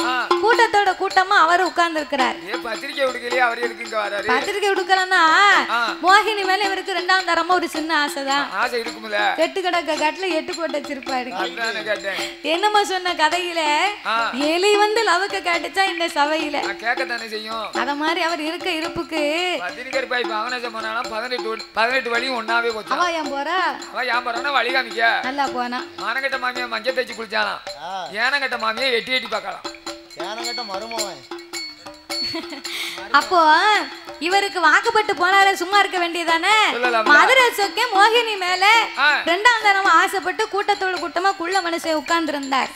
கூட்டத்தோட கூட்டமா அவர் உட்கார்ந்து இருக்கிறார். பத்திரிக்கை கொடுக்கலையே அவர் எதுக்கு இங்க வராரு? பத்திரிக்கை கொடுக்கலன்னா மோகினி மேல இவருக்கு 2ஆம் தரமா ஒரு சின்ன ஆசைதான். ஆசை இருக்கும்ல. எட்டு கடக்க கட்டுல 8 கோட்டை வச்சிருப்பாரு. என்னமா சொன்ன கதையில எலி வந்து லவுக்க காட்டுச்சா இந்த சபையில கேட்கத்தானே செய்யும். அத மாதிரி அவர் இருக்க இருப்புக்கு பத்திரிக்கை பாய் பாவனாசம் போனாலும் 18 வழியும் ஒண்ணாவே போச்சு. அவ ஏன் போறா? அவ ஏன் போறானா வழி காமிக்க. நல்லா போனா. மானகட்ட மாமியா மஞ்சள் தேய்ச்சி குளிச்சாலாம். ஏனங்கட்ட மாமியா எட்டி பார்க்கலாம். ஏனங்கட்ட மருமவன். அப்போ இவருக்கு வாக்கப்பட்டு போனால சும்மா இருக்க வேண்டியதானே? மதுரை சொக்கே மோகினி மேல 2ஆம் தரமா ஆசைப்பட்டு கூட்டத்தோட கூட்டமா குள்ள மனுஷன் உட்கார்ந்து இருந்தார்.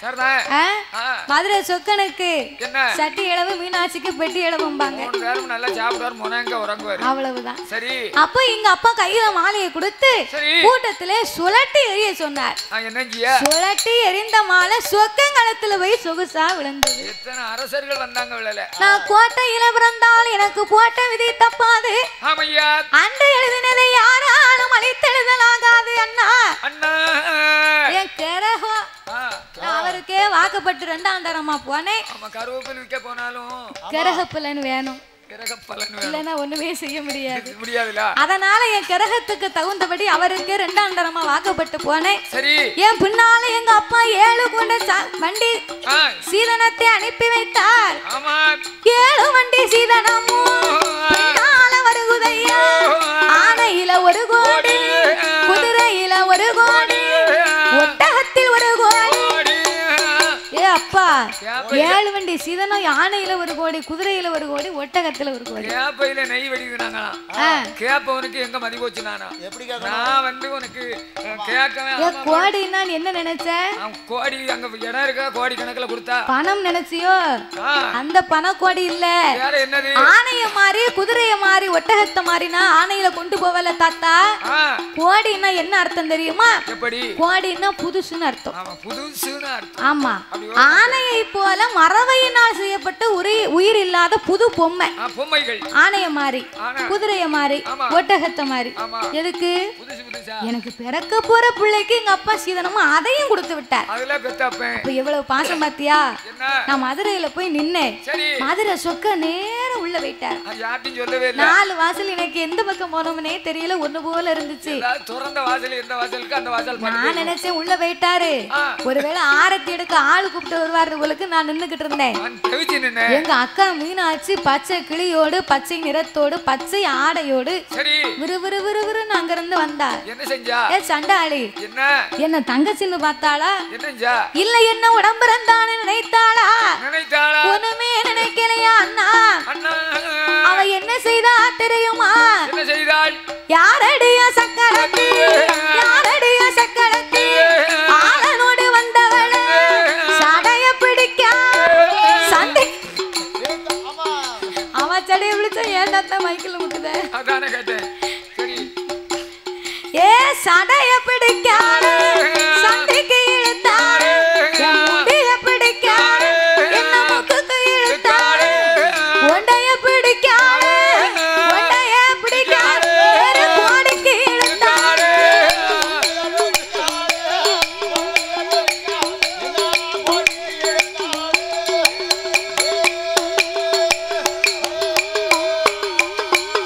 மதுரை சொக்கனுக்கு சட்டி இளவு மீனாட்சிக்கு பெட்டி இளவும்பாங்க. அவ்வளவுதான். அப்ப எங்க அப்பா கையில மாலையை கொடுத்து கூட்டத்திலே சுழட்டி எறிய சொன்னார். சுழட்டி எரிந்த மாலை சொக்கங்களத்துல போய் சொகுசா விழுந்தது. அரசர்கள் வந்தாங்க. நான் கோட்டையில பிறந்தால் எனக்கு போட்ட விதி தப்பாது. அன்று எழுதினதை யாராலும் அழித்தெழுதலாகாது அண்ணா. என் கிரகம் அவருக்கே வாக்கப்பட்டு 2ஆம் தரமா போனேன். கருவேப்பிலை விற்க போனாலும் கிரகப்பலன் வேணும். இல்லன்னா ஒண்ணுமே செய்ய முடியாது. அதனால என் கிரகத்துக்கு தகுந்தபடி அவருக்கு 2ஆம் தரமா வாக்கப்பட்டு போனேன். என் பின்னால எங்க அப்பா 7 கொண்ட வண்டி சீதனத்தை அனுப்பி வைத்தார். 7 வண்டி சீதனமும் பின்னால வருகுதையா. ஆனையில 1 கோடி, குதிரையில 1 கோடி, ஒட்டகத்தில் 1 கோடி. அப்பா 7 வண்டி சீதனம், யானையில 1 கோடி, குதிரையில 1 கோடி, ஒட்டகத்துல 1 கோடி. கேப்பையில நெய் வெடிக்குறாங்களாம். கேப்பவனுக்கு எங்க மதி போச்சு? நான் வந்து உனக்கு கேட்கவே. கோடின்னா என்ன நினைச்ச? கோடி அங்க இடம் இருக்கா? கோடி கணக்குல கொடுத்தா பணம் நினைச்சியோ? அந்த பண கோடி இல்ல. வேற என்னது? ஆனைய மாறி குதிரைய மாறி ஒட்டகத்தை மாறினா ஆனையில கொண்டு போவல தாத்தா. கோடின்னா என்ன அர்த்தம் தெரியுமா? எப்படி? கோடின்னா புதுசுன்னு அர்த்தம். புதுசுன்னு அர்த்தம். ஆமா. ஆனையை போல மரவையினால் செய்யப்பட்ட உயிர் இல்லாத புது பொம்மை. ஆனைய மாறி, குதிரைய மாறி, ஒட்டகத்தை மாறி. எதுக்கு? எனக்கு பிறக்க போற பிள்ளைக்கு எங்க அப்பா சீதனமா அதையும் கொடுத்து விட்டார். அப்ப எவ்வளவு பாசம் பாத்தியா? நான் மதுரையில போய் நின்னேன். மதுரை சொக்க நேரம் உள்ள போயிட்டார். 4 வாசல் எனக்கு எந்த பக்கம் போனோம்னே தெரியல. ஒண்ணு போல இருந்துச்சு. நான் நினைச்சேன் உள்ள போயிட்டாரு. ஒருவேளை ஆரத்தி எடுக்க ஆளு கூப்பிட்டு வருவாரு உங்களுக்கு. நான் நின்னுகிட்டு இருந்தேன். எங்க அக்கா மீனாட்சி பச்சை கிளியோடு, பச்சை நிறத்தோடு, பச்சை ஆடையோடு விறுவிறு விறுவிறுன்னு அங்க இருந்து வந்தா. சண்டாளி என்ன தங்கச்சின்னு பார்த்தாளா? இல்ல என்ன உடம்புறந்தான்னு நினைத்தாளா? ஒண்ணுமே நினைக்கலையா அண்ணா? அவ என்ன செய்தா தெரியுமா? யாரடியா சக்கரத்தி, யாரடியா சக்கரத்தி, ஆளனோடு வந்தவள சடைய பிடிக்க சண்டை. அவ சடைய பிடிச்ச ஏண்டாத்த மைக்கில் முட்டுத. ஏ சடைய பிடிக்காரு சண்டைக்கு இழுத்தாரு, முடிய பிடிக்காரு என்ன முக்குக்கு இழுத்தாரு, ஒண்டைய பிடிக்காரு ஒண்டைய பிடிக்காரு கோடிக்கு இழுத்தாரு.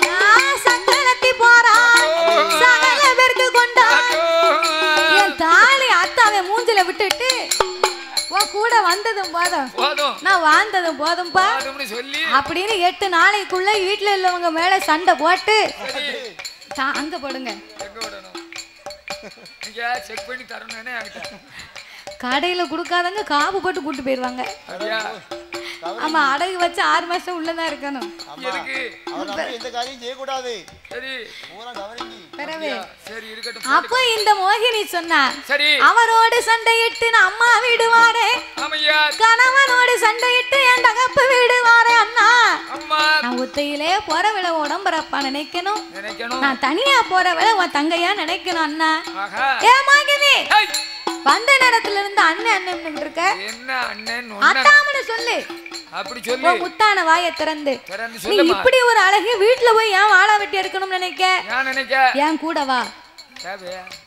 நான் சக்கரத்தி போறான் சகல பேருக்கு கொண்டான். என் தாலி அத்தாவை வந்ததும் போதும் நான் வாழ்ந்ததும் போதும்பா சொல்லி அப்படின்னு 8 நாளைக்குள்ள வீட்டுல உள்ளவங்க மேல சண்டை போட்டு அங்க போடுங்க செக் பண்ணி தரணும்னே கடையில குடுக்காதங்க காப்பு போட்டு கூட்டு போயிருவாங்க. ஆமா அடகு வச்சு 6 மாசம் உள்ளதான் இருக்கணும். அப்போ இந்த மோகினி சொன்னா அவரோடு சண்டையிட்டு நான் அம்மா விடுவாரே, கணவனோடு சண்டையிட்டு என் தகப்பு விடுவாரே அண்ணா. நான் ஒத்தையிலே போற விலை உடம்புறப்பா நினைக்கணும், நான் தனியா போற விலை உன் தங்கையா நினைக்கணும் அண்ணா. ஏ மோகினி வந்த நேரத்துல இருந்து அண்ணன் அண்ணன் இருக்க என்ன அண்ணன் அத்தாமனு சொல்லு. அப்படி சொல்லு முத்தான வாயை திறந்து நீ இப்படி ஒரு அழகு வீட்டுல போய் ஏன் வாழ வெட்டி எடுக்கணும்னு நினைக்க? ஏன் கூட வா.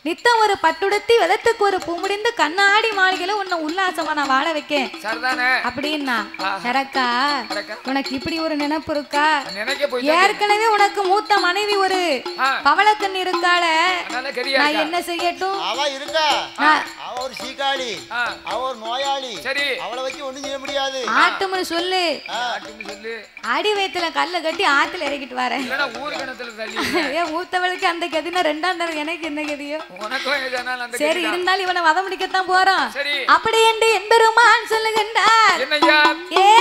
நித்தம் ஒரு பட்டுடுத்தி விதத்துக்கு ஒரு பூ முடிந்து கண்ணாடி மாளிகையில உன்னை உல்லாசமா நான் வாழ வைக்கேன் அப்படின்னா எனக்கா உனக்கு இப்படி ஒரு நினைப்பு இருக்கா? ஏற்கனவே உனக்கு மூத்த மனைவி ஒரு பவளக்கண்ணி இருக்காள, நான் என்ன செய்யட்டும்? அவ இருக்கா, அவ ஒரு சீகாளி, அவ ஒரு நோயாளி, சரி அவளை வச்சு ஒண்ணும் செய்ய முடியாது. ஆட்டும்னு சொல்லு, அடி வயித்துல கல்ல கட்டி ஆத்துல இறக்கிட்டு வரேன். ஏன் மூத்தவளுக்கு அந்த கதினா 2ஆம் தரம் எனக்கு என்ன கதியோ? சரி இருந்தாலும் இவனை வத முடிக்கத்தான் போறான். அப்படி என்று என்பெருமான் சொல்லுகின்றார், ஏ